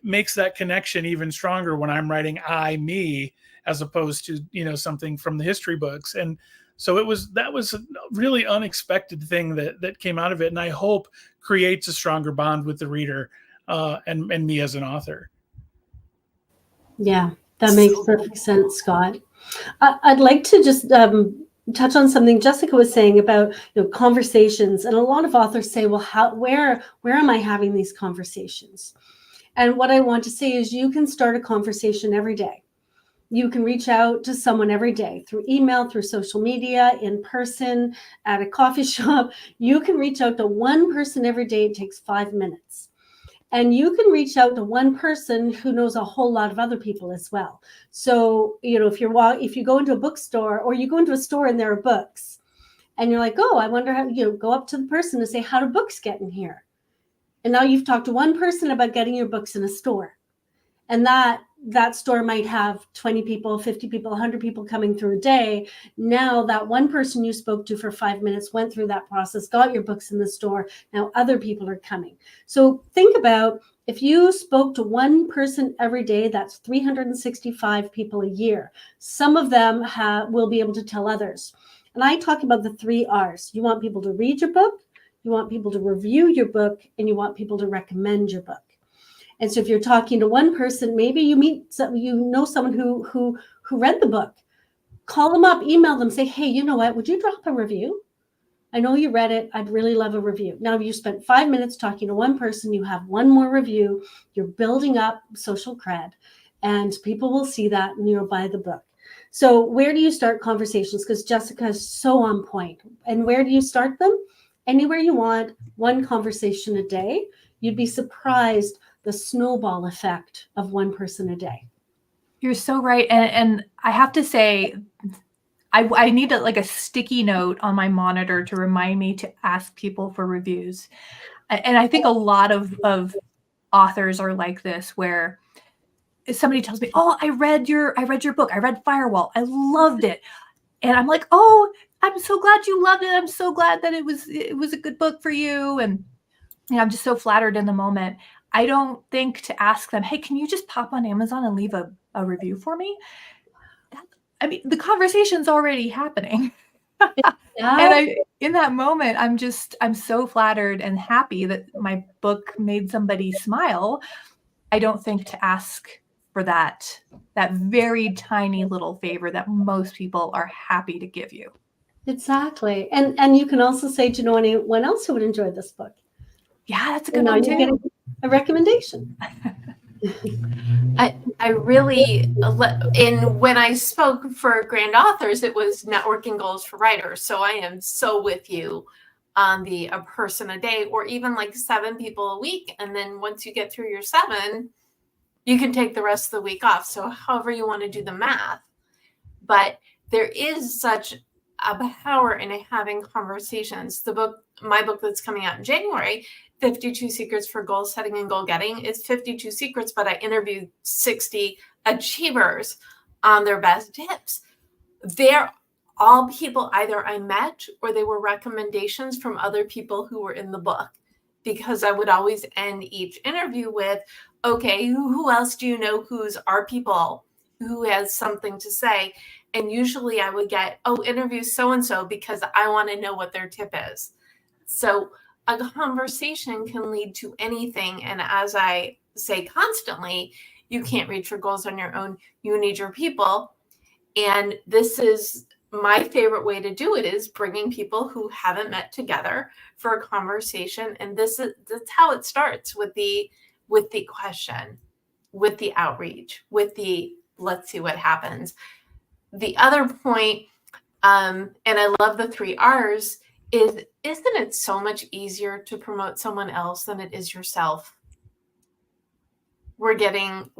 makes that connection even stronger when I'm writing me, as opposed to, something from the history books. And so that was a really unexpected thing that came out of it, and I hope creates a stronger bond with the reader and me as an author. Yeah, that makes perfect sense, Scott. I'd like to just touch on something Jessica was saying about conversations, and a lot of authors say, well, where am I having these conversations? And what I want to say is you can start a conversation every day. You can reach out to someone every day through email, through social media, in person, at a coffee shop. You can reach out to one person every day. It takes 5 minutes. And you can reach out to one person who knows a whole lot of other people as well. So, if you go into a bookstore, or you go into a store and there are books, and you're like, oh, I wonder how, go up to the person and say, how do books get in here? And now you've talked to one person about getting your books in a store. And that store might have 20 people, 50 people, 100 people coming through a day. Now that one person you spoke to for 5 minutes went through that process, got your books in the store. Now other people are coming. So think about, if you spoke to one person every day, that's 365 people a year. Some of them will be able to tell others. And I talk about the 3 R's. You want people to read your book, you want people to review your book, and you want people to recommend your book. And so if you're talking to one person, maybe you know someone who read the book. Call them up, email them, say, hey, you know what? Would you drop a review? I know you read it. I'd really love a review. Now, you spent 5 minutes talking to one person. You have one more review. You're building up social cred, and people will see that and you'll buy the book. So where do you start conversations? Because Jessica is so on point. And where do you start them? Anywhere you want, one conversation a day. You'd be surprised the snowball effect of one person a day. You're so right. And I have to say, I need a sticky note on my monitor to remind me to ask people for reviews. And I think a lot of authors are like this, where if somebody tells me, oh, I read your book. I read Firewall. I loved it. And I'm like, oh, I'm so glad you loved it. I'm so glad that it was a good book for you. And I'm just so flattered in the moment. I don't think to ask them, hey, can you just pop on Amazon and leave a review for me? The conversation's already happening. Yeah. And in that moment, I'm so flattered and happy that my book made somebody smile. I don't think to ask for that very tiny little favor that most people are happy to give you. Exactly. And you can also say, do you know anyone else who would enjoy this book? Yeah, that's a good one too. You're getting a recommendation. I really, when I spoke for Grand Authors, it was networking goals for writers. So I am so with you on a person a day, or even like 7 people a week. And then once you get through your 7, you can take the rest of the week off. So however you want to do the math. But there is such a power in having conversations. My book that's coming out in January, 52 Secrets for Goal Setting and Goal Getting, is 52 secrets, but I interviewed 60 achievers on their best tips. They're all people either I met or they were recommendations from other people who were in the book, because I would always end each interview with, okay, who else do you know who's our people, who has something to say? And usually I would get, interview so-and-so because I want to know what their tip is. So a conversation can lead to anything. And as I say constantly, you can't reach your goals on your own. You need your people. And this is my favorite way to do it, is bringing people who haven't met together for a conversation. And that's how it starts, with the question, with the outreach, with the let's see what happens. The other point, and I love the 3 R's, isn't it so much easier to promote someone else than it is yourself? We're getting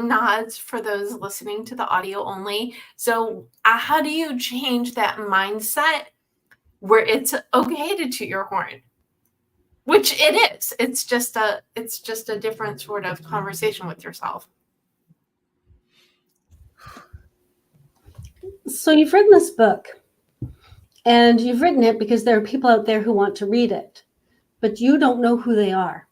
nods for those listening to the audio only. So how do you change that mindset where it's okay to toot your horn? Which it is. It's just a different sort of conversation with yourself. So you've written this book, and you've written it because there are people out there who want to read it, but you don't know who they are.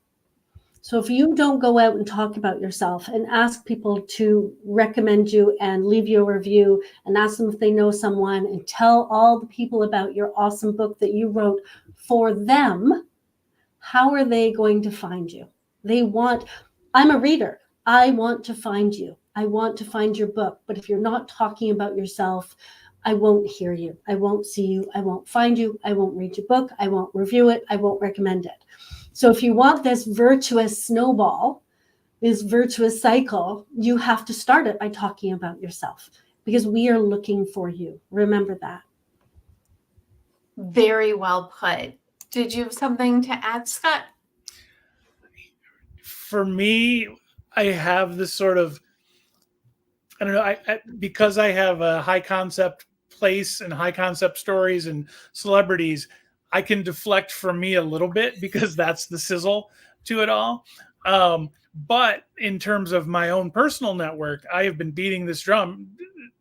So if you don't go out and talk about yourself and ask people to recommend you and leave you a review and ask them if they know someone and tell all the people about your awesome book that you wrote for them, how are they going to find you? I'm a reader. I want to find you. I want to find your book. But if you're not talking about yourself, I won't hear you. I won't see you. I won't find you. I won't read your book. I won't review it. I won't recommend it. So if you want this virtuous snowball, this virtuous cycle, you have to start it by talking about yourself, because we are looking for you. Remember that. Very well put. Did you have something to add, Scott? For me, I have this sort of, I don't know, because I have a high concept place and high concept stories and celebrities, I can deflect from me a little bit because that's the sizzle to it all. But in terms of my own personal network, I have been beating this drum,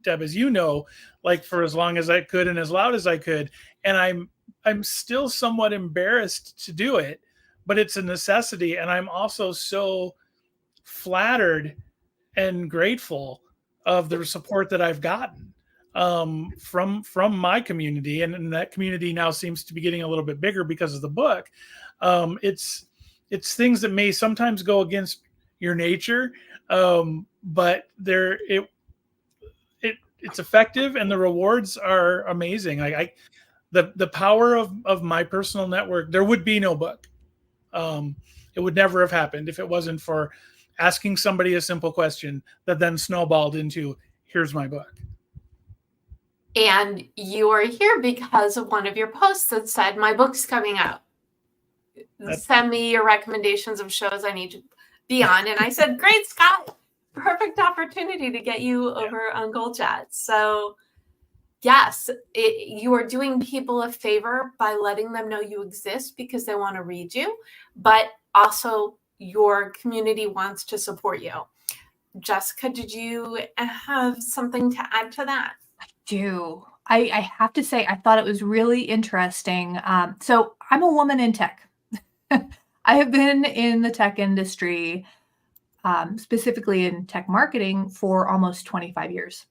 Deb, as you know, like for as long as I could and as loud as I could. And I'm still somewhat embarrassed to do it, but it's a necessity. And I'm also so flattered and grateful of the support that I've gotten from my community, and that community now seems to be getting a little bit bigger because of the book. It's things that may sometimes go against your nature, but it's effective, and the rewards are amazing. Like the power of my personal network. There would be no book. It would never have happened if it wasn't for asking somebody a simple question that then snowballed into, here's my book. And you are here because of one of your posts that said, my book's coming out. Send me your recommendations of shows I need to be on. And I said, great, Scott. Perfect opportunity to get you over on GoalChat. So yes, you are doing people a favor by letting them know you exist because they want to read you, but also your community wants to support you. Jessica, did you have something to add to that? I do. I have to say, I thought it was really interesting. So I'm a woman in tech. I have been in the tech industry, specifically in tech marketing, for almost 25 years.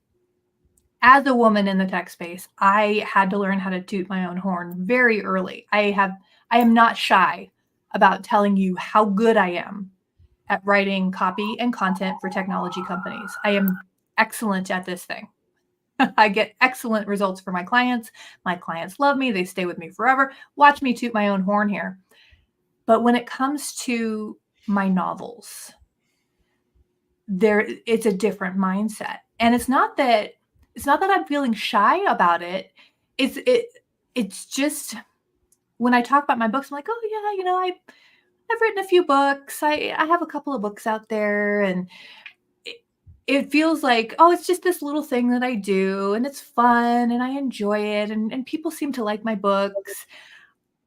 As a woman in the tech space, I had to learn how to toot my own horn very early. I am not shy about telling you how good I am at writing copy and content for technology companies. I am excellent at this thing. I get excellent results for my clients. My clients love me. They stay with me forever. Watch me toot my own horn here. But when it comes to my novels, it's a different mindset. And it's not that I'm feeling shy about it. It's just when I talk about my books, I'm like, oh yeah, I've written a few books. I have a couple of books out there, and it feels like, oh, it's just this little thing that I do, and it's fun, and I enjoy it, and people seem to like my books.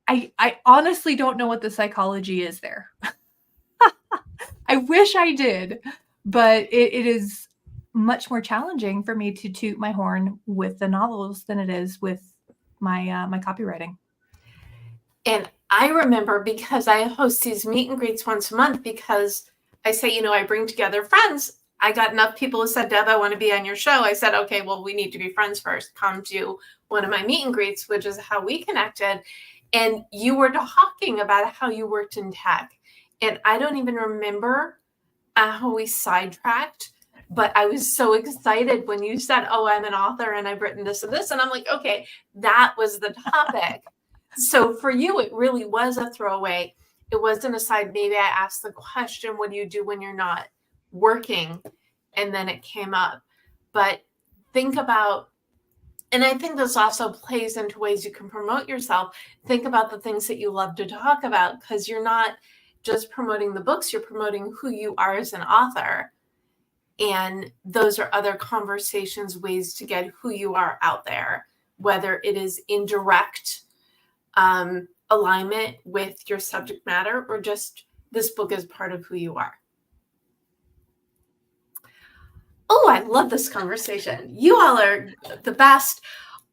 I honestly don't know what the psychology is there. I wish I did, but it is much more challenging for me to toot my horn with the novels than it is with my my copywriting. And I remember, because I host these meet and greets once a month, because I say, I bring together friends. I got enough people who said, Deb, I want to be on your show. I said, okay, well, we need to be friends first. Come to one of my meet and greets, which is how we connected. And you were talking about how you worked in tech. And I don't even remember how we sidetracked, but I was so excited when you said, oh, I'm an author and I've written this and this. And I'm like, okay, that was the topic. So for you, it really was a throwaway. It wasn't a side. Maybe I asked the question, what do you do when you're not working? And then it came up. But think about, and I think this also plays into ways you can promote yourself. Think about the things that you love to talk about, because you're not just promoting the books, you're promoting who you are as an author. And those are other conversations, ways to get who you are out there, whether it is indirect alignment with your subject matter, or just this book is part of who you are. Oh, I love this conversation. You all are the best.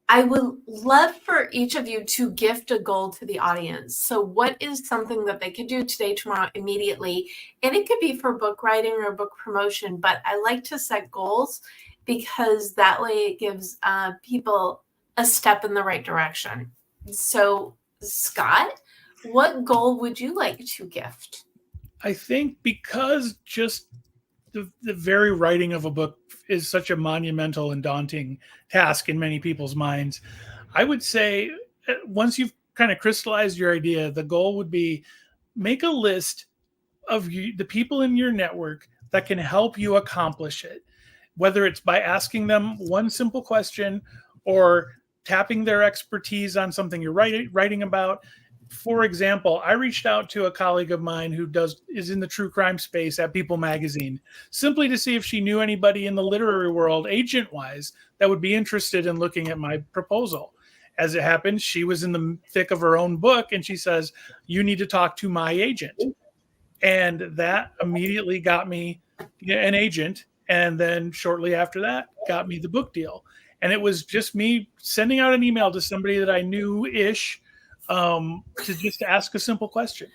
I would love for each of you to gift a goal to the audience. So what is something that they could do today, tomorrow, immediately? And it could be for book writing or book promotion, but I like to set goals because that way it gives people a step in the right direction. So Scott, what goal would you like to gift? I think because just the very writing of a book is such a monumental and daunting task in many people's minds, I would say once you've kind of crystallized your idea, the goal would be make a list of the people in your network that can help you accomplish it, whether it's by asking them one simple question or tapping their expertise on something you're writing about. For example, I reached out to a colleague of mine who is in the true crime space at People Magazine, simply to see if she knew anybody in the literary world, agent-wise, that would be interested in looking at my proposal. As it happened, she was in the thick of her own book, and she says, "You need to talk to my agent." And that immediately got me an agent, and then shortly after that, got me the book deal. And it was just me sending out an email to somebody that I knew-ish, to just ask a simple question.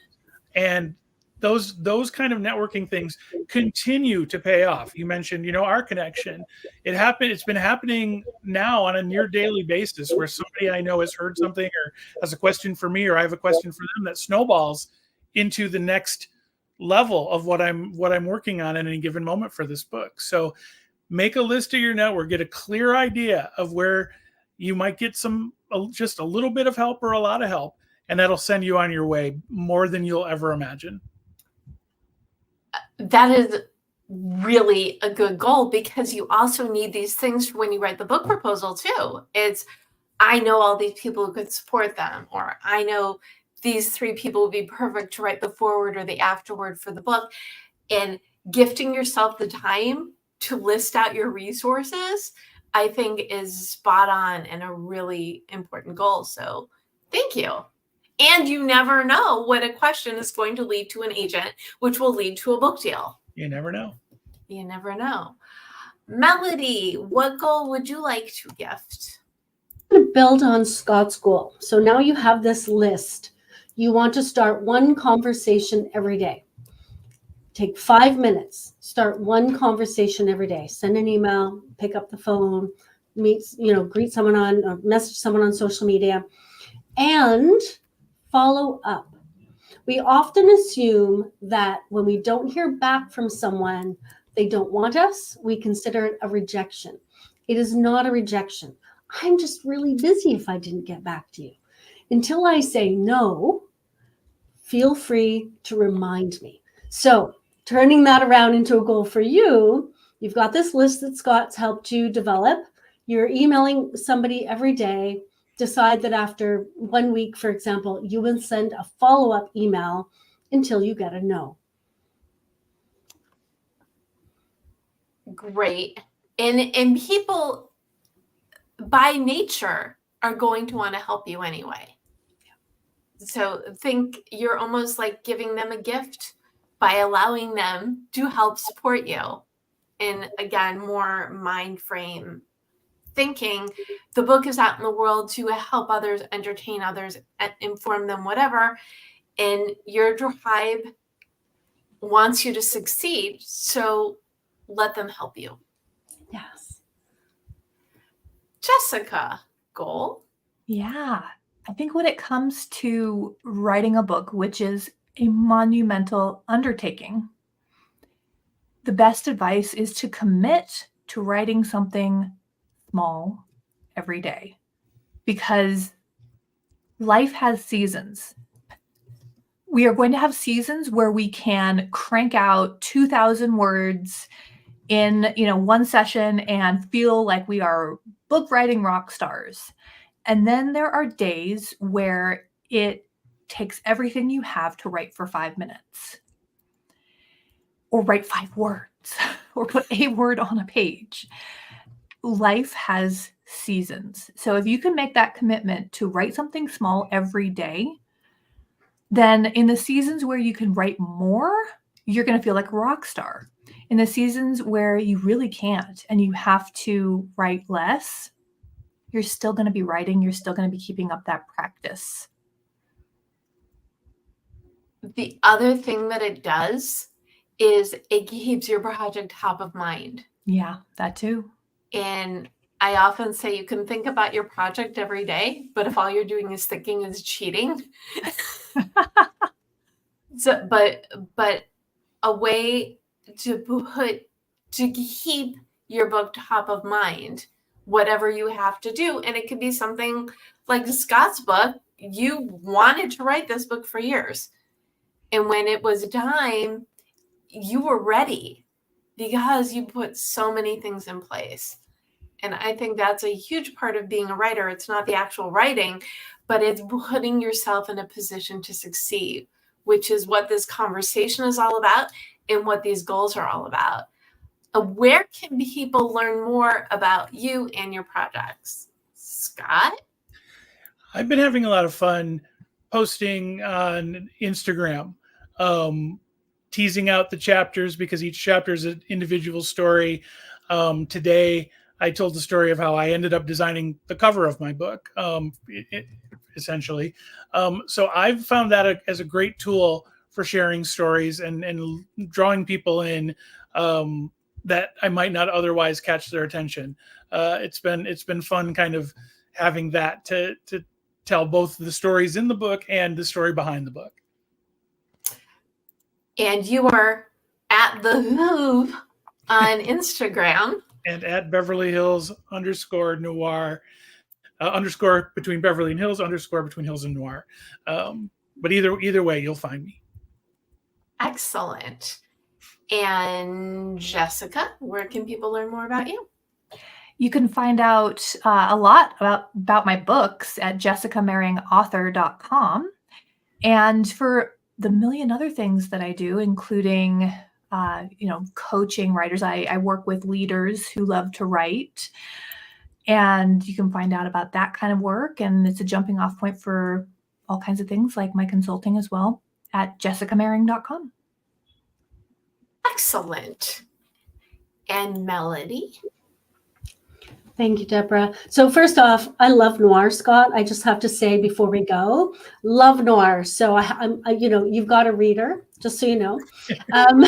And those kind of networking things continue to pay off. You mentioned, our connection. It's been happening now on a near daily basis where somebody I know has heard something or has a question for me, or I have a question for them, that snowballs into the next level of what I'm working on at any given moment for this book. So make a list of your network, get a clear idea of where you might get just a little bit of help or a lot of help, and that'll send you on your way more than you'll ever imagine. That is really a good goal, because you also need these things when you write the book proposal too. It's, I know all these people who could support them, or I know these 3 people would be perfect to write the foreword or the afterword for the book. And gifting yourself the time to list out your resources, I think, is spot on and a really important goal. So thank you. And you never know what a question is going to lead to an agent, which will lead to a book deal. You never know. You never know. Melody, what goal would you like to gift? I'm going to build on Scott's goal. So now you have this list. You want to start one conversation every day. Take 5 minutes, start one conversation every day. Send an email, pick up the phone, greet someone or message someone on social media, and follow up. We often assume that when we don't hear back from someone, they don't want us. We consider it a rejection. It is not a rejection. I'm just really busy if I didn't get back to you. Until I say no, feel free to remind me. So turning that around into a goal for you, you've got this list that Scott's helped you develop. You're emailing somebody every day. Decide that after 1 week, for example, you will send a follow-up email until you get a no. Great. And people by nature are going to want to help you anyway. So think you're almost like giving them a gift by allowing them to help support you. And again, more mind frame thinking. The book is out in the world to help others, entertain others, inform them, whatever. And your tribe wants you to succeed. So let them help you. Yes. Jessica, goal? Yeah. I think when it comes to writing a book, which is a monumental undertaking, the best advice is to commit to writing something small every day, because life has seasons. We are going to have seasons where we can crank out 2,000 words in, one session and feel like we are book writing rock stars. And then there are days where it takes everything you have to write for 5 minutes, or write 5 words, or put a word on a page. Life has seasons. So if you can make that commitment to write something small every day, then in the seasons where you can write more, you're going to feel like a rock star. In the seasons where you really can't and you have to write less, you're still going to be writing. You're still going to be keeping up that practice. The other thing that it does is it keeps your project top of mind. Yeah, that too. And I often say you can think about your project every day, but if all you're doing is thinking, is cheating. But a way to keep your book top of mind, whatever you have to do. And it could be something like Scott's book. You wanted to write this book for years. And when it was time, you were ready because you put so many things in place. And I think that's a huge part of being a writer. It's not the actual writing, but it's putting yourself in a position to succeed, which is what this conversation is all about and what these goals are all about. Where can people learn more about you and your projects? Scott? I've been having a lot of fun posting on Instagram, teasing out the chapters because each chapter is an individual story. Today, I told the story of how I ended up designing the cover of my book, essentially. So I've found that as a great tool for sharing stories and drawing people in that I might not otherwise catch their attention. It's been fun kind of having that to tell both the stories in the book and the story behind the book. And you are at the Hoove on Instagram. And at Beverly Hills _Noir, underscore between Beverly and Hills, underscore between Hills and Noir. But either way, you'll find me. Excellent. And Jessica, where can people learn more about you? You can find out a lot about my books at jessicamehringauthor.com. And for the million other things that I do, including coaching writers. I work with leaders who love to write, and you can find out about that kind of work. And it's a jumping off point for all kinds of things like my consulting as well at jessicamehring.com. Excellent. And Melody? Thank you, Deborah. So first off, I love noir, Scott. I just have to say before we go, love noir. So I'm you've got a reader, just so you know. And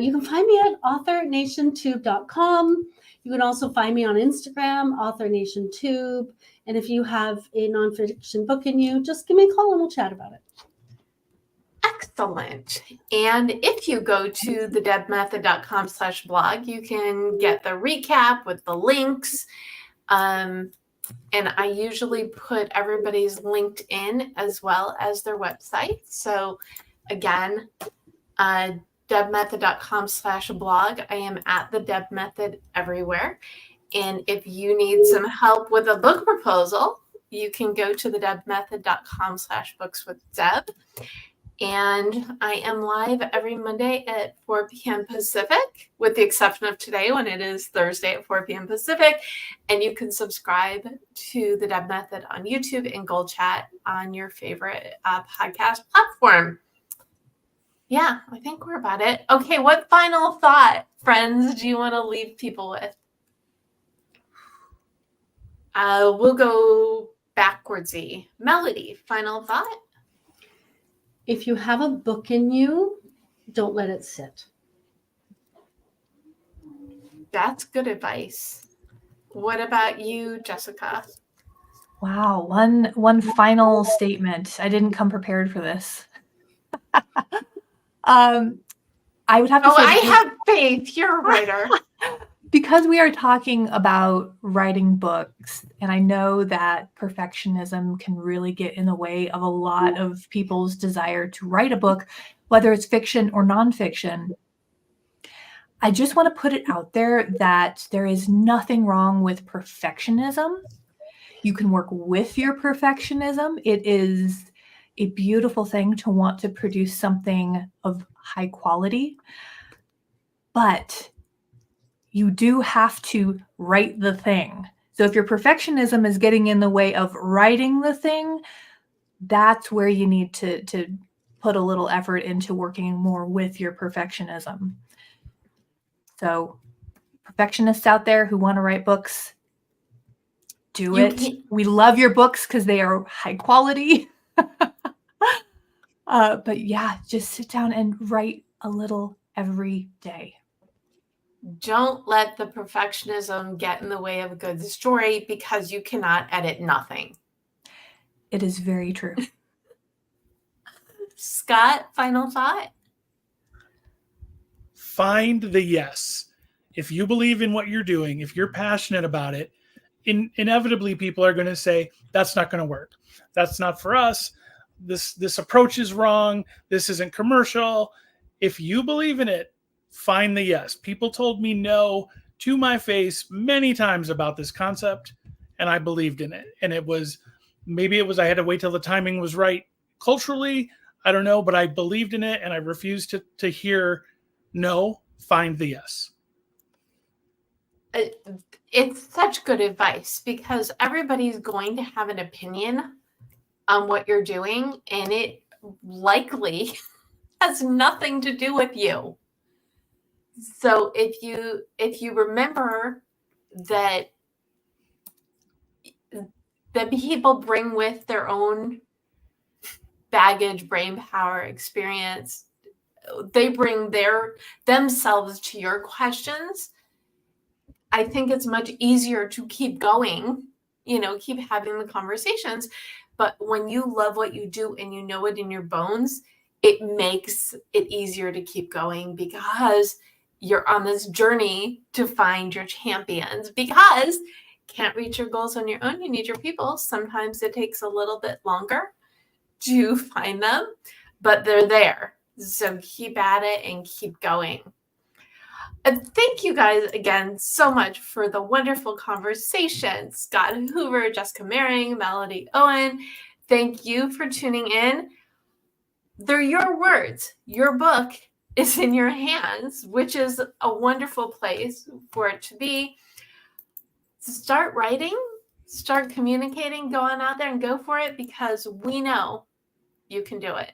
you can find me at authornationtube.com. You can also find me on Instagram, authornationtube. And if you have a nonfiction book in you, just give me a call and we'll chat about it. Excellent. And if you go to thedebmethod.com/blog, you can get the recap with the links. And I usually put everybody's LinkedIn as well as their website. So again, debmethod.com/blog. I am at the Deb Method everywhere. And if you need some help with a book proposal, you can go to thedebmethod.com/bookswithdeb. And I am live every Monday at 4 p.m. Pacific, with the exception of today when it is Thursday at 4 p.m. Pacific. And you can subscribe to the Deb Method on YouTube and GoalChat on your favorite podcast platform. Yeah, I think we're about it. Okay, what final thought, friends, do you want to leave people with? We'll go backwardsy. Melody, final thought? If you have a book in you, don't let it sit. That's good advice. What about you, Jessica? Wow, one final statement. I didn't come prepared for this. I would have to say, I have faith. You're a writer. Because we are talking about writing books, and I know that perfectionism can really get in the way of a lot of people's desire to write a book, whether it's fiction or nonfiction. I just want to put it out there that there is nothing wrong with perfectionism. You can work with your perfectionism. It is a beautiful thing to want to produce something of high quality, but you do have to write the thing. So if your perfectionism is getting in the way of writing the thing, that's where you need to put a little effort into working more with your perfectionism. So perfectionists out there who want to write books, do You it. can't- We love your books because they are high quality. But yeah, just sit down and write a little every day. Don't let the perfectionism get in the way of a good story, because you cannot edit nothing. It is very true. Scott, final thought? Find the yes. If you believe in what you're doing, if you're passionate about it, inevitably people are going to say, that's not going to work. That's not for us. This approach is wrong. This isn't commercial. If you believe in it, find the yes. People told me no to my face many times about this concept, and I believed in it. And maybe it was I had to wait till the timing was right culturally. I don't know, but I believed in it, and I refused to hear no. Find the yes. It's such good advice, because everybody's going to have an opinion on what you're doing, and it likely has nothing to do with you. So if you remember that people bring with their own baggage, brain power, experience, they bring themselves to your questions, I think it's much easier to keep going, keep having the conversations. But when you love what you do and you know it in your bones, it makes it easier to keep going, because you're on this journey to find your champions. Because can't reach your goals on your own. You need your people. Sometimes it takes a little bit longer to find them, but they're there. So keep at it and keep going. And thank you guys again so much for the wonderful conversation. Scott Huver, Jessica Mehring, Melody Owen, thank you for tuning in. They're your words. Your book is in your hands, which is a wonderful place for it to be. Start writing, start communicating, go on out there and go for it, because we know you can do it.